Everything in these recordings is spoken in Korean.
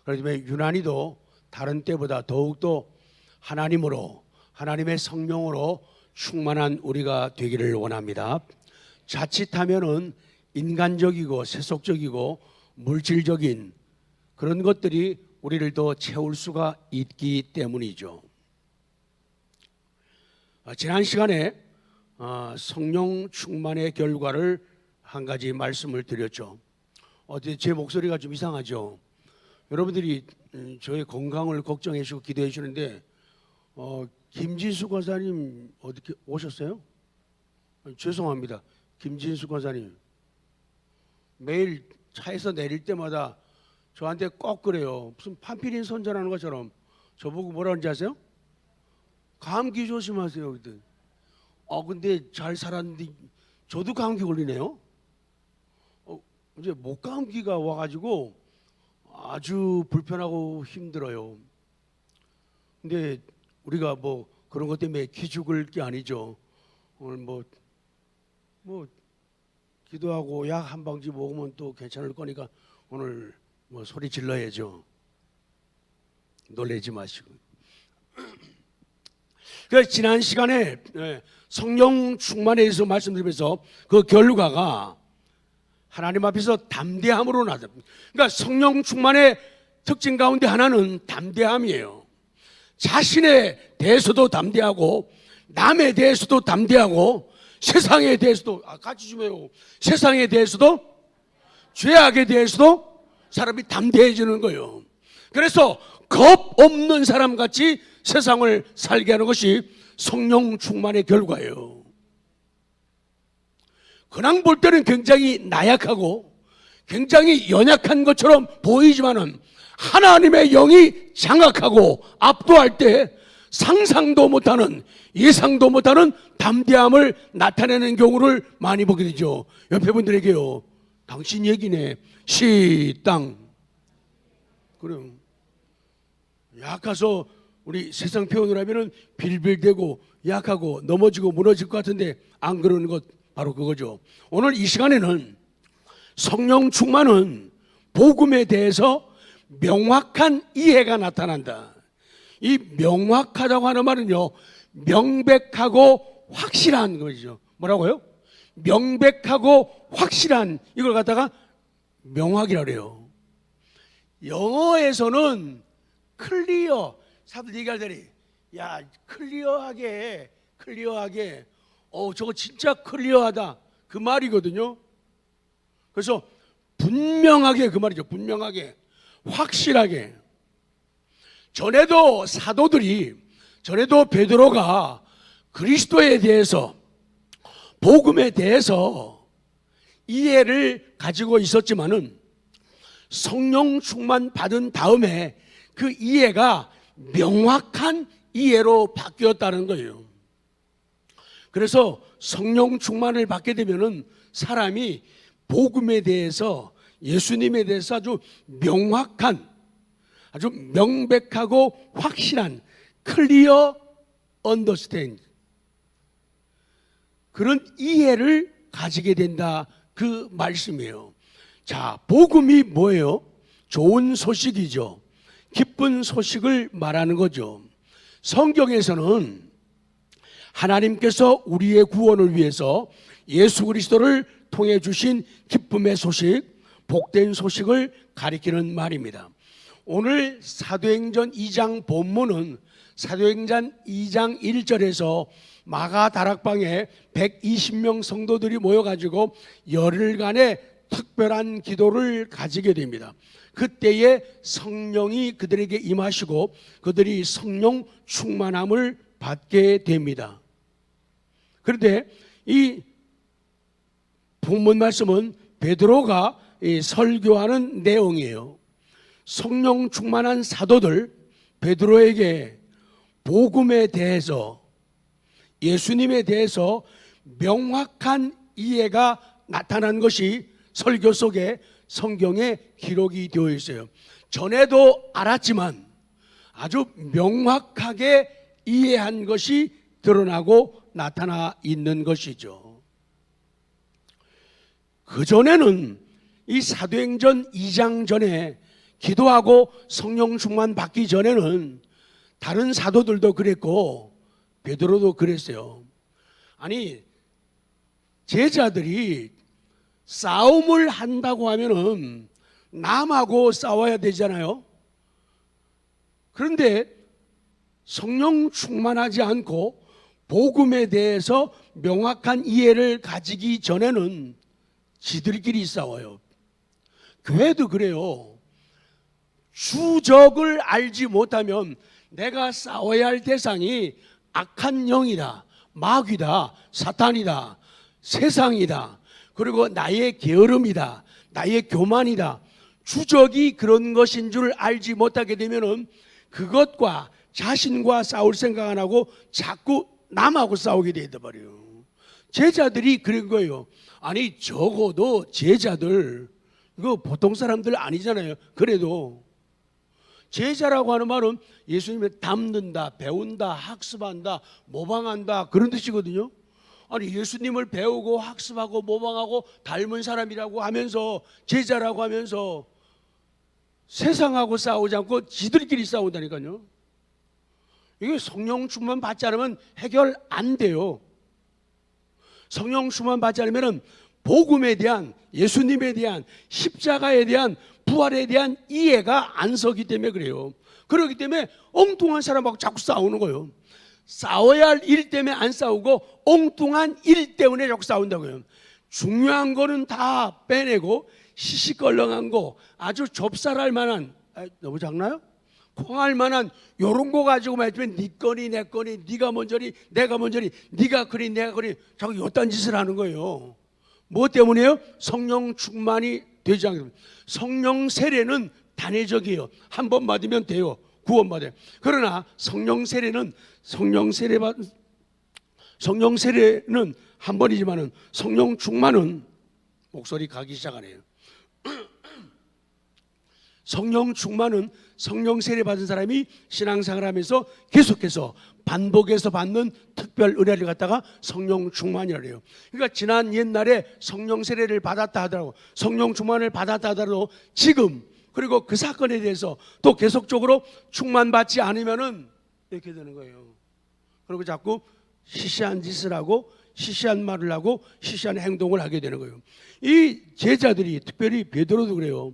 그렇기 때문에 유난히도 다른 때보다 더욱더 하나님으로, 하나님의 성령으로 충만한 우리가 되기를 원합니다. 자칫하면은 인간적이고 세속적이고 물질적인 그런 것들이 우리를 더 채울 수가 있기 때문이죠. 지난 시간에 성령 충만의 결과를 한 가지 말씀을 드렸죠. 제 목소리가 좀 이상하죠? 여러분들이 저의 건강을 걱정해 주시고 기도해 주시는데 김진수 권사님 어떻게 오셨어요? 죄송합니다. 김진수 권사님 매일 차에서 내릴 때마다 저한테 꼭 그래요. 무슨 판피린 선전하는 것처럼 저보고 뭐라는지 아세요? 감기 조심하세요. 근데 잘 살았는데 저도 감기 걸리네요. 이제 목감기가 와가지고 아주 불편하고 힘들어요. 근데 우리가 뭐 그런 것 때문에 기죽을 게 아니죠. 오늘 뭐 기도하고 약 한 방지 먹으면 또 괜찮을 거니까 오늘 뭐 소리 질러야죠. 놀라지 마시고. 그래서 지난 시간에 성령 충만에 대해서 말씀드리면서 그 결과가 하나님 앞에서 담대함으로 나다. 그러니까 성령 충만의 특징 가운데 하나는 담대함이에요. 자신에 대해서도 담대하고 남에 대해서도 담대하고 세상에 대해서도 같이 좀 해요. 세상에 대해서도 죄악에 대해서도 사람이 담대해지는 거예요. 그래서 겁 없는 사람같이 세상을 살게 하는 것이 성령 충만의 결과예요. 그냥 볼 때는 굉장히 나약하고 굉장히 연약한 것처럼 보이지만은 하나님의 영이 장악하고 압도할 때 상상도 못하는, 예상도 못하는 담대함을 나타내는 경우를 많이 보게 되죠. 옆에 분들에게요, 당신 얘기네. 시땅. 그럼 약해서 우리 세상 표현을 하면은 빌빌대고 약하고 넘어지고 무너질 것 같은데 안 그러는 것 바로 그거죠. 오늘 이 시간에는 성령 충만은 복음에 대해서 명확한 이해가 나타난다. 이 명확하다고 하는 말은요, 명백하고 확실한 거죠. 뭐라고요? 명백하고 확실한, 이걸 갖다가 명확이라고 그래요. 영어에서는 클리어, 사들 얘기할 때니 야 클리어하게 저거 진짜 클리어하다 그 말이거든요. 그래서 분명하게 그 말이죠. 분명하게, 확실하게. 전에도 베드로가 그리스도에 대해서, 복음에 대해서 이해를 가지고 있었지만은 성령 충만 받은 다음에 그 이해가 명확한 이해로 바뀌었다는 거예요. 그래서 성령 충만을 받게 되면은 사람이 복음에 대해서, 예수님에 대해서 아주 명확한, 아주 명백하고 확실한 클리어 언더스탠드, 그런 이해를 가지게 된다, 그 말씀이에요. 자, 복음이 뭐예요? 좋은 소식이죠. 기쁜 소식을 말하는 거죠. 성경에서는 하나님께서 우리의 구원을 위해서 예수 그리스도를 통해 주신 기쁨의 소식, 복된 소식을 가리키는 말입니다. 오늘 사도행전 2장 본문은 사도행전 2장 1절에서 마가 다락방에 120명 성도들이 모여가지고 열흘간의 특별한 기도를 가지게 됩니다. 그때에 성령이 그들에게 임하시고 그들이 성령 충만함을 받게 됩니다. 그런데 이 본문 말씀은 베드로가 설교하는 내용이에요. 성령 충만한 사도들 베드로에게 복음에 대해서, 예수님에 대해서 명확한 이해가 나타난 것이 설교 속에 성경에 기록이 되어 있어요. 전에도 알았지만 아주 명확하게 이해한 것이 드러나고 나타나 있는 것이죠. 그전에는 이 사도행전 2장 전에 기도하고 성령 충만 받기 전에는 다른 사도들도 그랬고 베드로도 그랬어요. 아니, 제자들이 싸움을 한다고 하면은 남하고 싸워야 되잖아요. 그런데 성령 충만하지 않고 복음에 대해서 명확한 이해를 가지기 전에는 지들끼리 싸워요. 교회도 그래요. 주적을 알지 못하면 내가 싸워야 할 대상이 악한 영이다, 마귀다, 사탄이다, 세상이다, 그리고 나의 게으름이다, 나의 교만이다, 주적이 그런 것인 줄 알지 못하게 되면은 그것과 자신과 싸울 생각 안 하고 자꾸 남하고 싸우게 되어 버려요. 제자들이 그런 거예요. 아니, 적어도 제자들, 이거 보통 사람들 아니잖아요. 그래도 제자라고 하는 말은 예수님을 닮는다, 배운다, 학습한다, 모방한다, 그런 뜻이거든요. 아니, 예수님을 배우고 학습하고 모방하고 닮은 사람이라고 하면서, 제자라고 하면서 세상하고 싸우지 않고 지들끼리 싸운다니까요. 이게 성령 충만 받지 않으면 해결 안 돼요. 성령 충만 받지 않으면 복음에 대한, 예수님에 대한, 십자가에 대한, 부활에 대한 이해가 안 서기 때문에 그래요. 그렇기 때문에 엉뚱한 사람하고 자꾸 싸우는 거예요. 싸워야 할 일 때문에 안 싸우고 엉뚱한 일 때문에 자꾸 싸운다고요. 중요한 거는 다 빼내고 시시껄렁한 거, 아주 좁쌀할 만한, 너무 작나요? 콩할 만한 요런 거 가지고만 했으면 네 거니 내 거니, 네가 먼저니 내가 먼저니, 네가 그리 내가 그리, 자꾸 요딴 짓을 하는 거예요. 뭐 때문에요? 성령 충만이 되지 않습니다. 성령 세례는 단회적이에요. 한 번 받으면 돼요. 구원받아요. 그러나 성령 세례는 한 번이지만은 성령 충만은, 목소리 가기 시작하네요. 성령 충만은 성령 세례 받은 사람이 신앙생활 하면서 계속해서 반복해서 받는 특별 은혜를 갖다가 성령 충만이라고 해요. 그러니까 지난 옛날에 성령 세례를 받았다 하더라도, 성령 충만을 받았다 하더라도 지금, 그리고 그 사건에 대해서 또 계속적으로 충만받지 않으면은 이렇게 되는 거예요. 그리고 자꾸 시시한 짓을 하고 시시한 말을 하고 시시한 행동을 하게 되는 거예요. 이 제자들이, 특별히 베드로도 그래요.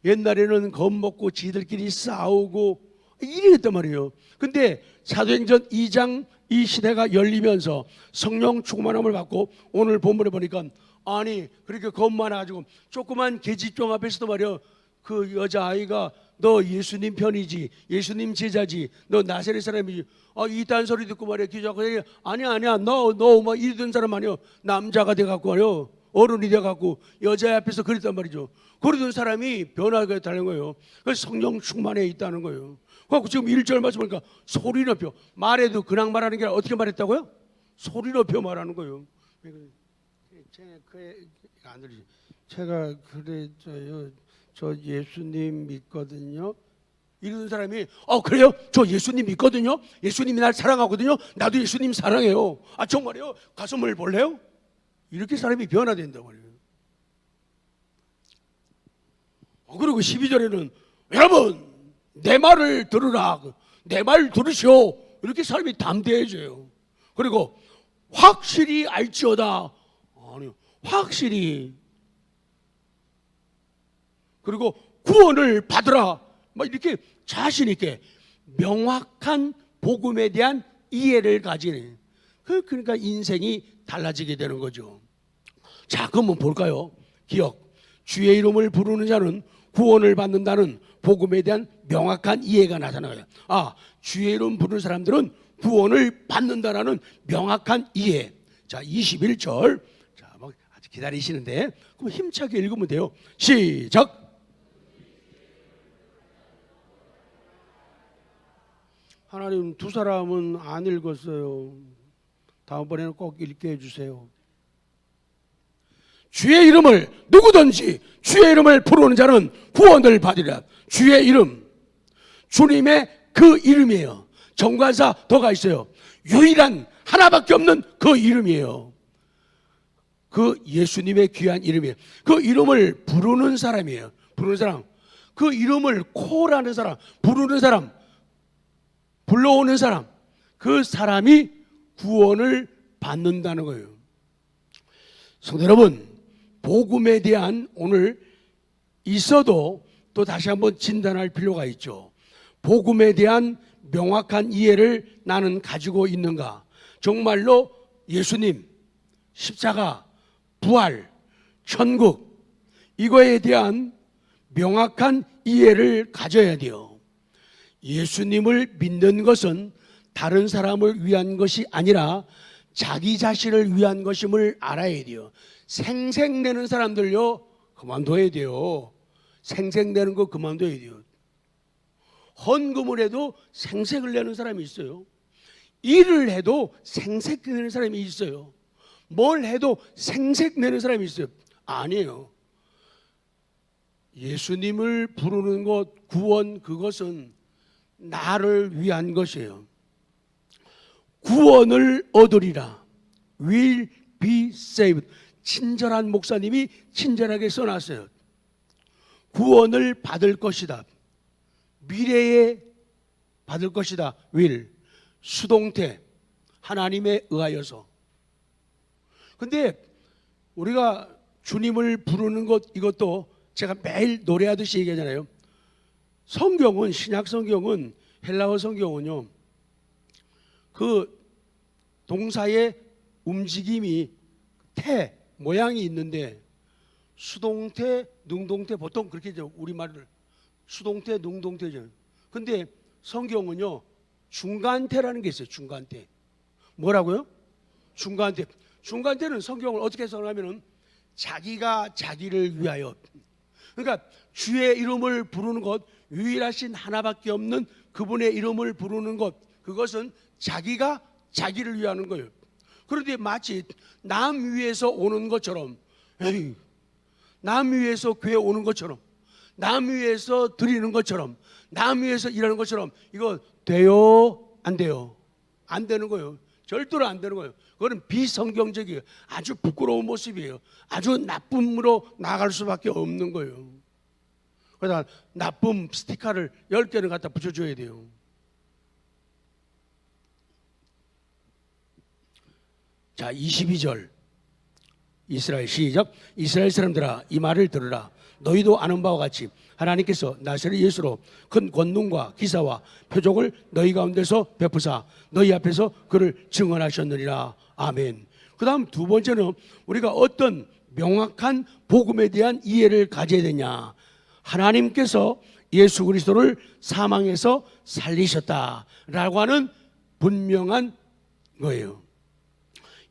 옛날에는 겁먹고 지들끼리 싸우고 이랬단 말이에요. 근데 사도행전 2장 이 시대가 열리면서 성령 충만함을 받고 오늘 본문에 보니까, 아니, 그렇게 겁 많아가지고 조그만 계집종 앞에서도 말이에요, 그 여자아이가 너 예수님 편이지, 예수님 제자지, 너 나사렛 사람이지, 이딴 소리 듣고 말이야, 기자가 아니야 너 뭐 이러던 사람 아니요, 남자가 돼갖고 말이요, 어른이 돼갖고 여자 앞에서 그랬단 말이죠. 그러던 사람이 변화가 되는 거예요. 그래서 성령 충만해 있다는 거예요. 그래서 지금 1절 말씀 보니까 소리 높여, 말해도 그냥 말하는 게 아니라 어떻게 말했다고요? 소리 높여 말하는 거예요. 안 들리지? 제가 그랬어요. 저 예수님 믿거든요. 이러는 사람이, 그래요? 저 예수님 믿거든요. 예수님이 날 사랑하거든요. 나도 예수님 사랑해요. 정말요? 가슴을 볼래요? 이렇게 사람이 변화된단 말이에요. 그리고 12절에는 여러분 내 말을 들으라, 내 말 들으시오, 이렇게 사람이 담대해져요. 그리고 확실히 알지어다, 아니요, 확실히, 그리고 구원을 받으라, 막 이렇게 자신 있게 명확한 복음에 대한 이해를 가지는, 그러니까 인생이 달라지게 되는 거죠. 자, 그러면 볼까요? 기억, 주의 이름을 부르는 자는 구원을 받는다는 복음에 대한 명확한 이해가 나타나요. 주의 이름 부르는 사람들은 구원을 받는다라는 명확한 이해. 자, 21절. 자, 아직 기다리시는데 그럼 힘차게 읽으면 돼요. 시작. 하나님, 두 사람은 안 읽었어요. 다음번에는 꼭 읽게 해주세요. 주의 이름을, 누구든지 주의 이름을 부르는 자는 구원을 받으리라. 주의 이름, 주님의 그 이름이에요. 정관사 더가 있어요. 유일한 하나밖에 없는 그 이름이에요. 그 예수님의 귀한 이름이에요. 그 이름을 부르는 사람이에요. 부르는 사람, 그 이름을 콜하는 사람, 부르는 사람, 불러오는 사람, 그 사람이 구원을 받는다는 거예요. 성도 여러분, 복음에 대한 오늘 있어도 또 다시 한번 진단할 필요가 있죠. 복음에 대한 명확한 이해를 나는 가지고 있는가? 정말로 예수님, 십자가, 부활, 천국, 이거에 대한 명확한 이해를 가져야 돼요. 예수님을 믿는 것은 다른 사람을 위한 것이 아니라 자기 자신을 위한 것임을 알아야 돼요. 생색내는 사람들요, 그만둬야 돼요. 생색내는 거 그만둬야 돼요. 헌금을 해도 생색을 내는 사람이 있어요. 일을 해도 생색내는 사람이 있어요. 뭘 해도 생색내는 사람이 있어요. 아니에요. 예수님을 부르는 것, 구원, 그것은 나를 위한 것이에요. 구원을 얻으리라. Will be saved. 친절한 목사님이 친절하게 써놨어요. 구원을 받을 것이다. 미래에 받을 것이다. will. 수동태. 하나님에 의하여서. 근데 우리가 주님을 부르는 것, 이것도 제가 매일 노래하듯이 얘기하잖아요. 성경은, 신약 성경은, 헬라어 성경은요, 그 동사의 움직임이 태, 모양이 있는데 수동태, 능동태, 보통 그렇게 하죠. 우리말을 수동태, 능동태죠. 근데 성경은요, 중간태라는 게 있어요. 중간태. 뭐라고요? 중간태. 중간태는 성경을 어떻게 해석하냐면은 자기가 자기를 위하여. 그러니까 주의 이름을 부르는 것, 유일하신 하나밖에 없는 그분의 이름을 부르는 것, 그것은 자기가 자기를 위하는 거예요. 그런데 마치 남 위에서 오는 것처럼, 에이, 남 위에서 교회 오는 것처럼, 남 위에서 드리는 것처럼, 남 위에서 일하는 것처럼, 이거 돼요? 안 돼요? 안 되는 거예요. 절대로 안 되는 거예요. 그건 비성경적이에요. 아주 부끄러운 모습이에요. 아주 나쁨으로 나갈 수밖에 없는 거예요. 그러다 나쁨 스티커를 10개를 갖다 붙여줘야 돼요. 자, 22절 이스라엘 시작. 이스라엘 사람들아, 이 말을 들으라. 너희도 아는 바와 같이 하나님께서 나사렛 예수로 큰 권능과 기사와 표적을 너희 가운데서 베푸사 너희 앞에서 그를 증언하셨느니라. 아멘. 그 다음 두 번째는 우리가 어떤 명확한 복음에 대한 이해를 가져야 되냐. 하나님께서 예수 그리스도를 사망에서 살리셨다라고 하는 분명한 거예요.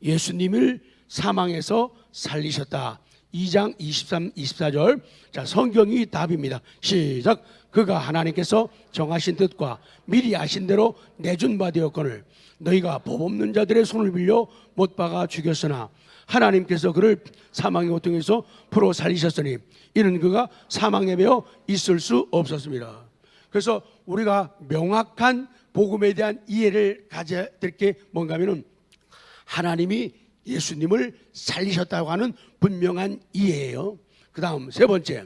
예수님을 사망에서 살리셨다. 2장 23, 24절. 자, 성경이 답입니다. 시작. 그가 하나님께서 정하신 뜻과 미리 아신 대로 내준 바 되었거늘 너희가 법 없는 자들의 손을 빌려 못 박아 죽였으나 하나님께서 그를 사망의 고통에서 풀어 살리셨으니 이는 그가 사망에 매어 있을 수 없었습니다. 그래서 우리가 명확한 복음에 대한 이해를 가져야 될 게 뭔가 하면은 하나님이 예수님을 살리셨다고 하는 분명한 이해예요. 그 다음 세 번째,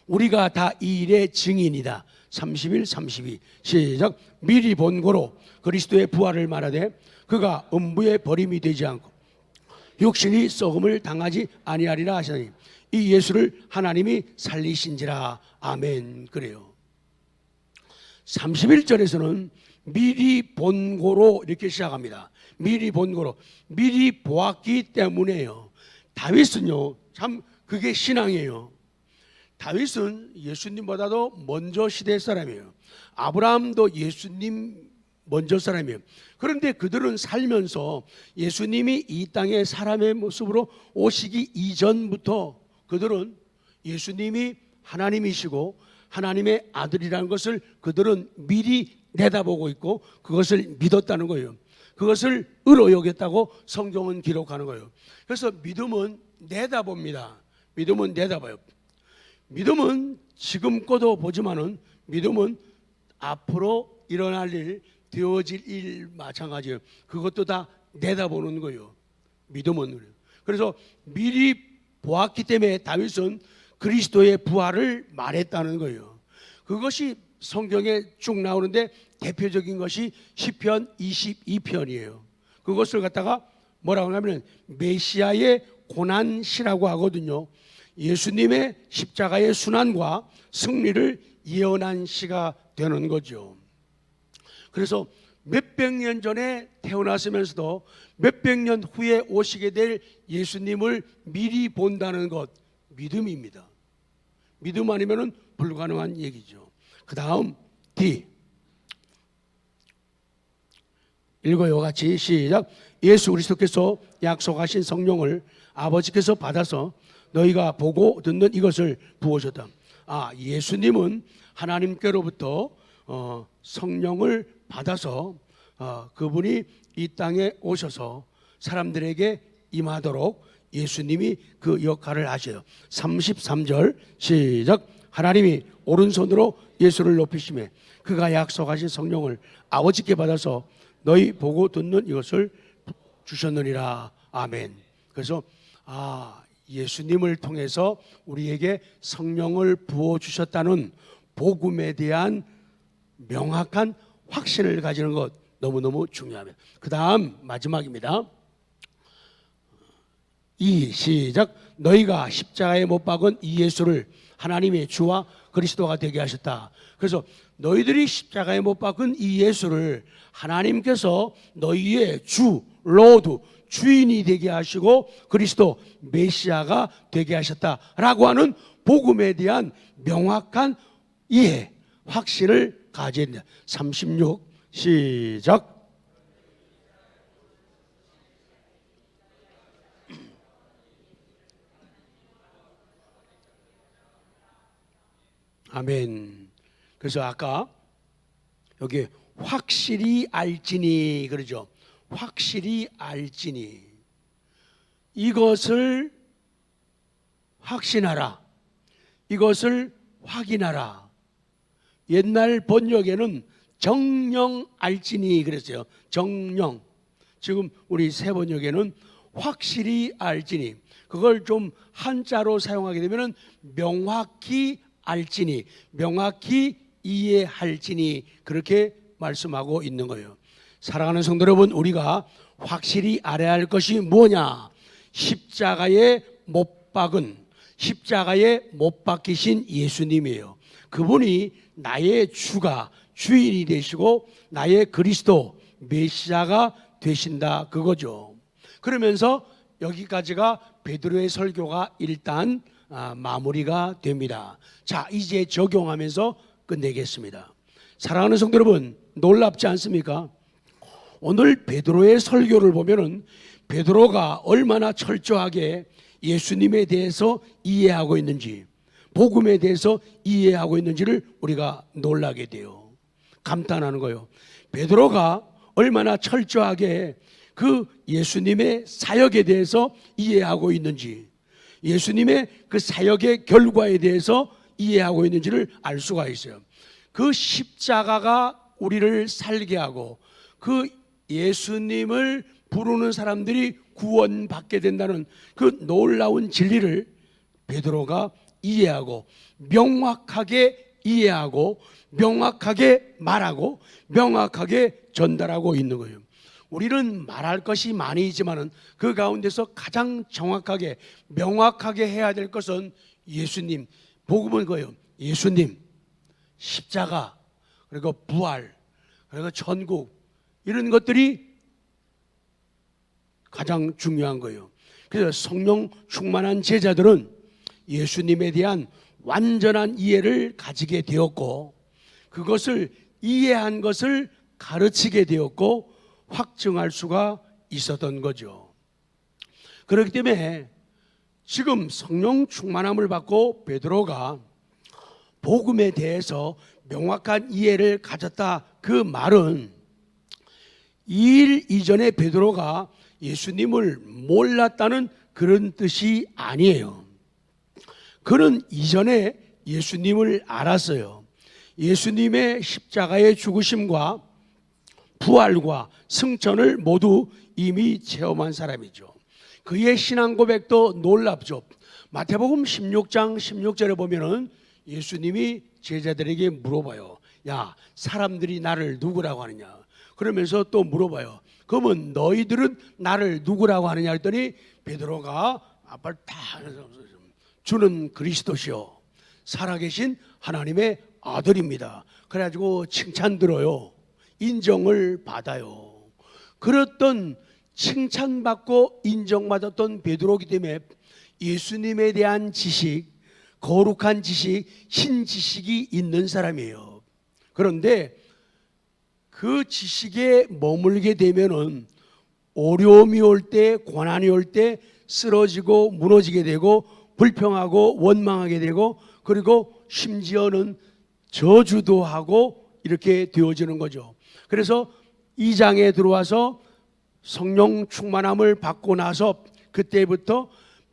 우리가 다 이 일의 증인이다. 31, 32 시작. 미리 본고로 그리스도의 부활을 말하되 그가 음부의 버림이 되지 않고 육신이 썩음을 당하지 아니하리라 하시니 이 예수를 하나님이 살리신지라. 아멘. 그래요. 31절에서는 미리 본고로 이렇게 시작합니다. 미리 본고로, 미리 보았기 때문에요. 다윗은요, 참 그게 신앙이에요. 다윗은 예수님보다도 먼저 시대 사람이에요. 아브라함도 예수님 먼저 사람이에요. 그런데 그들은 살면서 예수님이 이 땅에 사람의 모습으로 오시기 이전부터 그들은 예수님이 하나님이시고 하나님의 아들이라는 것을 그들은 미리 내다보고 있고 그것을 믿었다는 거예요. 그것을 의로 여겼다고 성경은 기록하는 거예요. 그래서 믿음은 내다봅니다. 믿음은 내다봐요. 믿음은 지금껏도 보지만은 믿음은 앞으로 일어날 일, 되어질 일 마찬가지예요. 그것도 다 내다보는 거예요. 믿음은. 그래서 미리 보았기 때문에 다윗은 그리스도의 부활을 말했다는 거예요. 그것이 성경에 쭉 나오는데 대표적인 것이 시편 22편이에요. 그것을 갖다가 뭐라고 하냐면 메시아의 고난시라고 하거든요. 예수님의 십자가의 순환과 승리를 예언한 시가 되는 거죠. 그래서 몇백 년 전에 태어나시면서도 몇백 년 후에 오시게 될 예수님을 미리 본다는 것, 믿음입니다. 믿음 아니면 불가능한 얘기죠. 그 다음 D 읽어요. 같이 시작. 예수 그리스도께서 약속하신 성령을 아버지께서 받아서 너희가 보고 듣는 이것을 부으셨다. 예수님은 하나님께로부터 성령을 받아서 그분이 이 땅에 오셔서 사람들에게 임하도록 예수님이 그 역할을 하셔요. 33절 시작. 하나님이 오른손으로 예수를 높이시매 그가 약속하신 성령을 아버지께 받아서 너희 보고 듣는 이것을 주셨느니라. 아멘. 그래서 예수님을 통해서 우리에게 성령을 부어주셨다는 복음에 대한 명확한 확신을 가지는 것 너무너무 중요합니다. 그 다음 마지막입니다. 시작. 너희가 십자가에 못 박은 이 예수를 하나님의 주와 그리스도가 되게 하셨다. 그래서 너희들이 십자가에 못 박은 이 예수를 하나님께서 너희의 주, 로드, 주인이 되게 하시고 그리스도 메시아가 되게 하셨다라고 하는 복음에 대한 명확한 이해, 확신을 가져야 됩니다. 36 시작. 아멘. 그래서 아까 여기 확실히 알지니 그러죠. 확실히 알지니 이것을 확신하라. 이것을 확인하라. 옛날 번역에는 정령 알지니 그랬어요. 정령. 지금 우리 새 번역에는 확실히 알지니. 그걸 좀 한자로 사용하게 되면 명확히 알지니, 명확히 이해할지니 그렇게 말씀하고 있는 거예요. 사랑하는 성도 여러분, 우리가 확실히 알아야 할 것이 뭐냐? 십자가에 못 박히신 예수님이에요. 그분이 나의 주가 주인이 되시고 나의 그리스도 메시아가 되신다 그거죠. 그러면서 여기까지가 베드로의 설교가 일단 마무리가 됩니다. 자, 이제 적용하면서 끝내겠습니다. 사랑하는 성도 여러분, 놀랍지 않습니까? 오늘 베드로의 설교를 보면은 베드로가 얼마나 철저하게 예수님에 대해서 이해하고 있는지, 복음에 대해서 이해하고 있는지를 우리가 놀라게 돼요. 감탄하는 거예요. 베드로가 얼마나 철저하게 그 예수님의 사역에 대해서 이해하고 있는지, 예수님의 그 사역의 결과에 대해서 이해하고 있는지를 알 수가 있어요. 그 십자가가 우리를 살게 하고 그 예수님을 부르는 사람들이 구원받게 된다는 그 놀라운 진리를 베드로가 이해하고 명확하게 이해하고 명확하게 말하고 명확하게 전달하고 있는 거예요. 우리는 말할 것이 많이 있지만은 그 가운데서 가장 정확하게 명확하게 해야 될 것은 예수님, 복음은 거예요. 예수님, 십자가, 그리고 부활, 그리고 천국, 이런 것들이 가장 중요한 거예요. 그래서 성령 충만한 제자들은 예수님에 대한 완전한 이해를 가지게 되었고 그것을 이해한 것을 가르치게 되었고 확증할 수가 있었던 거죠. 그렇기 때문에 지금 성령 충만함을 받고 베드로가 복음에 대해서 명확한 이해를 가졌다 그 말은 이 일 이전에 베드로가 예수님을 몰랐다는 그런 뜻이 아니에요. 그는 이전에 예수님을 알았어요. 예수님의 십자가의 죽으심과 부활과 승천을 모두 이미 체험한 사람이죠. 그의 신앙 고백도 놀랍죠. 마태복음 16장 16절에 보면은 예수님이 제자들에게 물어봐요. 야, 사람들이 나를 누구라고 하느냐? 그러면서 또 물어봐요. 그러면 너희들은 나를 누구라고 하느냐 했더니 베드로가 앞을 다 주는 그리스도시요 살아계신 하나님의 아들입니다. 그래가지고 칭찬 들어요. 인정을 받아요. 그랬던 칭찬받고 인정받았던 베드로이기 때문에 예수님에 대한 지식, 거룩한 지식, 신지식이 있는 사람이에요. 그런데 그 지식에 머물게 되면은 어려움이 올 때, 고난이 올 때 쓰러지고 무너지게 되고 불평하고 원망하게 되고 그리고 심지어는 저주도 하고 이렇게 되어지는 거죠. 그래서 2장에 들어와서 성령 충만함을 받고 나서 그때부터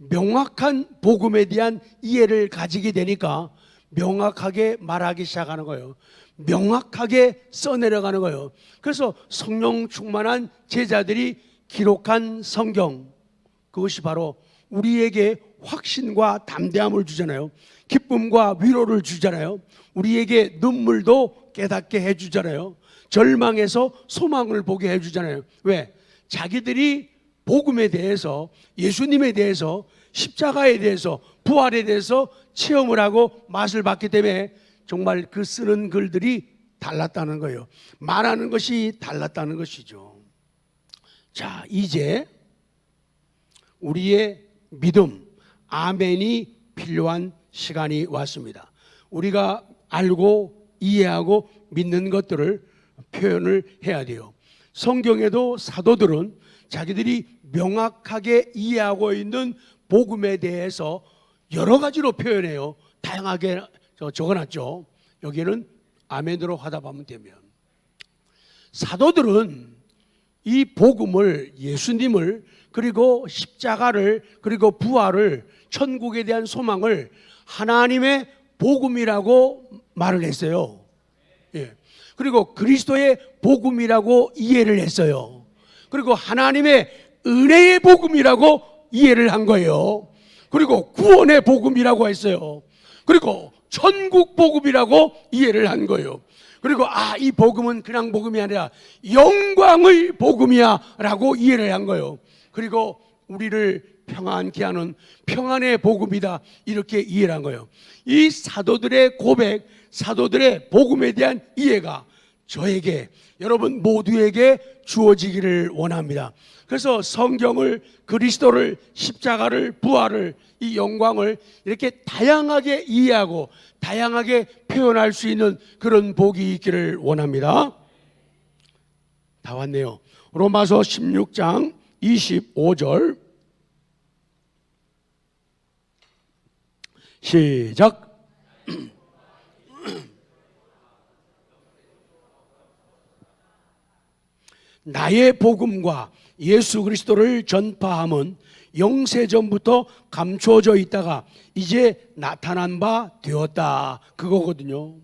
명확한 복음에 대한 이해를 가지게 되니까 명확하게 말하기 시작하는 거예요. 명확하게 써내려가는 거예요. 그래서 성령 충만한 제자들이 기록한 성경, 그것이 바로 우리에게 확신과 담대함을 주잖아요. 기쁨과 위로를 주잖아요. 우리에게 눈물도 깨닫게 해주잖아요. 절망에서 소망을 보게 해주잖아요. 왜? 자기들이 복음에 대해서, 예수님에 대해서, 십자가에 대해서, 부활에 대해서 체험을 하고 맛을 봤기 때문에 정말 그 쓰는 글들이 달랐다는 거예요. 말하는 것이 달랐다는 것이죠. 자, 이제 우리의 믿음, 아멘이 필요한 시간이 왔습니다. 우리가 알고 이해하고 믿는 것들을 표현을 해야 돼요. 성경에도 사도들은 자기들이 명확하게 이해하고 있는 복음에 대해서 여러 가지로 표현해요. 다양하게 적어놨죠. 여기는 아멘으로 화답하면 되면, 사도들은 이 복음을, 예수님을, 그리고 십자가를, 그리고 부활을, 천국에 대한 소망을 하나님의 복음이라고 말을 했어요. 예. 그리고 그리스도의 복음이라고 이해를 했어요. 그리고 하나님의 은혜의 복음이라고 이해를 한 거예요. 그리고 구원의 복음이라고 했어요. 그리고 천국 복음이라고 이해를 한 거예요. 그리고 이 복음은 그냥 복음이 아니라 영광의 복음이야 라고 이해를 한 거예요. 그리고 우리를 평안케 하는 평안의 복음이다 이렇게 이해를 한 거예요. 이 사도들의 고백, 사도들의 복음에 대한 이해가 저에게, 여러분 모두에게 주어지기를 원합니다. 그래서 성경을, 그리스도를, 십자가를, 부활을, 이 영광을 이렇게 다양하게 이해하고 다양하게 표현할 수 있는 그런 복이 있기를 원합니다. 다 왔네요. 로마서 16장 25절 시작. 나의 복음과 예수 그리스도를 전파함은 영세전부터 감추어져 있다가 이제 나타난 바 되었다, 그거거든요.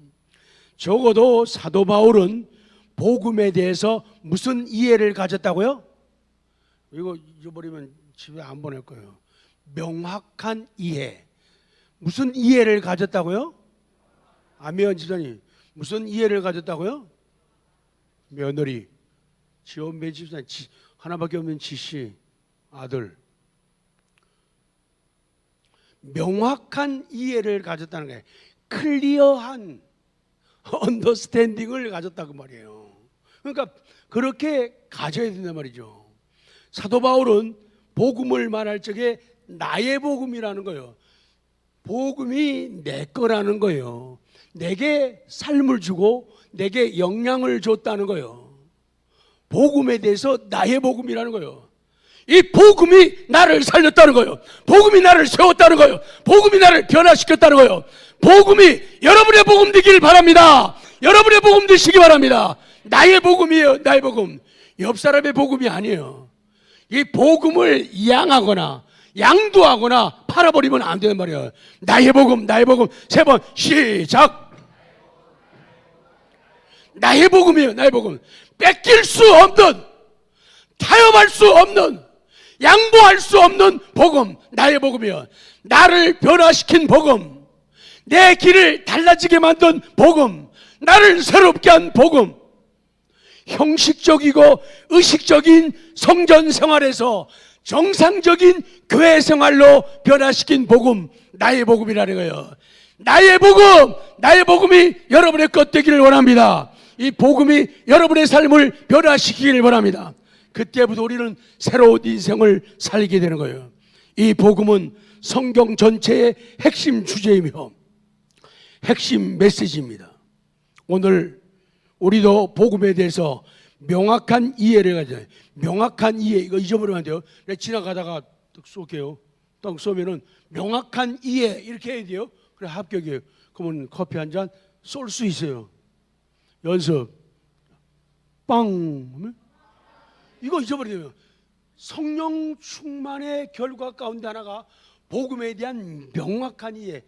적어도 사도 바울은 복음에 대해서 무슨 이해를 가졌다고요? 이거 잊어버리면 집에 안 보낼 거예요. 명확한 이해. 무슨 이해를 가졌다고요? 아미연 집사님, 무슨 이해를 가졌다고요? 며느리, 지원배 집사님, 하나밖에 없는 지씨 아들. 명확한 이해를 가졌다는 거예요. 클리어한 언더스탠딩을 가졌다고 말이에요. 그러니까 그렇게 가져야 된단 말이죠. 사도 바울은 복음을 말할 적에 나의 복음이라는 거예요. 복음이 내 거라는 거예요. 내게 삶을 주고 내게 영향을 줬다는 거예요. 복음에 대해서 나의 복음이라는 거예요. 이 복음이 나를 살렸다는 거예요. 복음이 나를 세웠다는 거예요. 복음이 나를 변화시켰다는 거예요. 복음이 여러분의 복음 되기를 바랍니다. 여러분의 복음 되시기 바랍니다. 나의 복음이에요. 나의 복음. 옆 사람의 복음이 아니에요. 이 복음을 양하거나 양도하거나 팔아버리면 안 되는 말이에요. 나의 복음, 나의 복음. 3번 시작. 나의 복음이에요. 나의 복음. 뺏길 수 없는, 타협할 수 없는 양보할 수 없는 복음, 나의 복음이요. 나를 변화시킨 복음, 내 길을 달라지게 만든 복음, 나를 새롭게 한 복음. 형식적이고 의식적인 성전 생활에서 정상적인 교회 생활로 변화시킨 복음, 나의 복음이라는 거예요. 나의 복음, 나의 복음이 여러분의 것 되기를 원합니다. 이 복음이 여러분의 삶을 변화시키기를 원합니다. 그때부터 우리는 새로운 인생을 살게 되는 거예요. 이 복음은 성경 전체의 핵심 주제이며 핵심 메시지입니다. 오늘 우리도 복음에 대해서 명확한 이해를 가져요. 명확한 이해, 이거 잊어버리면 안 돼요. 내가 지나가다가 딱 쏠게요. 딱 쏘면은 명확한 이해 이렇게 해야 돼요. 그래 합격이에요. 그러면 커피 한 잔 쏠 수 있어요. 연습. 빵. 이거 잊어버리면 성령 충만의 결과 가운데 하나가 복음에 대한 명확한 이해.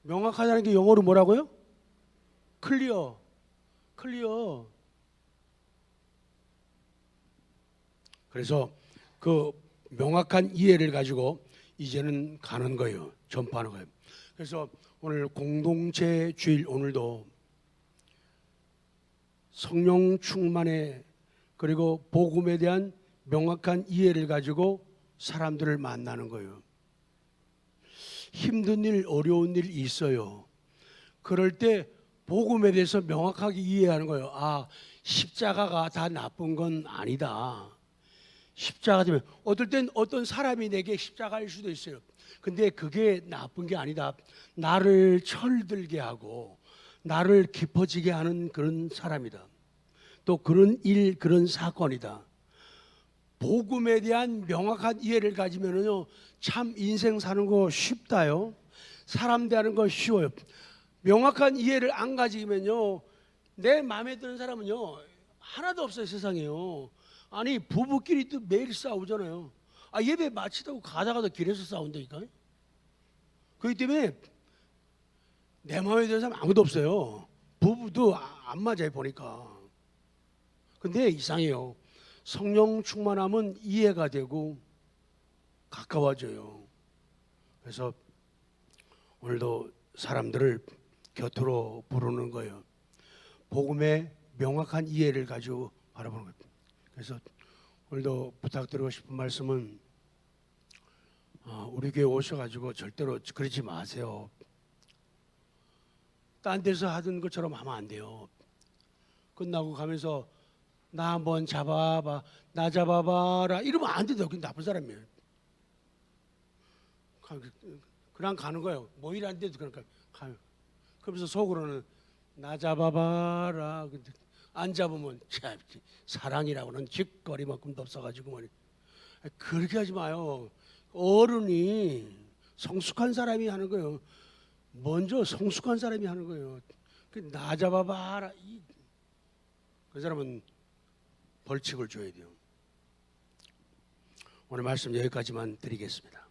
명확하다는 게 영어로 뭐라고요? 클리어. 클리어. 그래서 그 명확한 이해를 가지고 이제는 가는 거예요. 전파하는 거예요. 그래서 오늘 공동체 주일 오늘도 성령 충만의 그리고 복음에 대한 명확한 이해를 가지고 사람들을 만나는 거예요. 힘든 일, 어려운 일이 있어요. 그럴 때 복음에 대해서 명확하게 이해하는 거예요. 아, 십자가가 다 나쁜 건 아니다. 십자가 되면 어떨 땐 어떤 사람이 내게 십자가일 수도 있어요. 근데 그게 나쁜 게 아니다. 나를 철들게 하고 나를 깊어지게 하는 그런 사람이다. 또 그런 일, 그런 사건이다. 복음에 대한 명확한 이해를 가지면은요, 참 인생 사는 거 쉽다요. 사람 대하는 거 쉬워요. 명확한 이해를 안 가지면요, 내 마음에 드는 사람은요 하나도 없어요, 세상에요. 아니 부부끼리 또 매일 싸우잖아요. 아, 예배 마치다고 가다가도 길에서 싸운다니까요. 그렇기 때문에 내 마음에 드는 사람 아무도 없어요. 부부도 안 맞아요 보니까. 근데 이상해요. 성령 충만하면 이해가 되고 가까워져요. 그래서 오늘도 사람들을 곁으로 부르는 거예요. 복음의 명확한 이해를 가지고 바라보는 거예요. 그래서 오늘도 부탁드리고 싶은 말씀은 우리 교회 오셔가지고 절대로 그러지 마세요. 딴 데서 하던 것처럼 하면 안 돼요. 끝나고 가면서 나 한번 잡아봐, 나 잡아봐라 이러면 안 돼요. 그건 나쁜 사람이에요. 그냥 가는 거예요. 뭐 일 안 돼도 그냥 가요. 그러면서 속으로는 나 잡아봐라. 안 잡으면 참 사랑이라고는 짓거리만큼도 없어가지고 말이에요. 그렇게 하지 마요. 어른이 성숙한 사람이 하는 거예요. 먼저 성숙한 사람이 하는 거예요. 나 잡아봐라. 그 사람은 벌칙을 줘야 돼요. 오늘 말씀 여기까지만 드리겠습니다.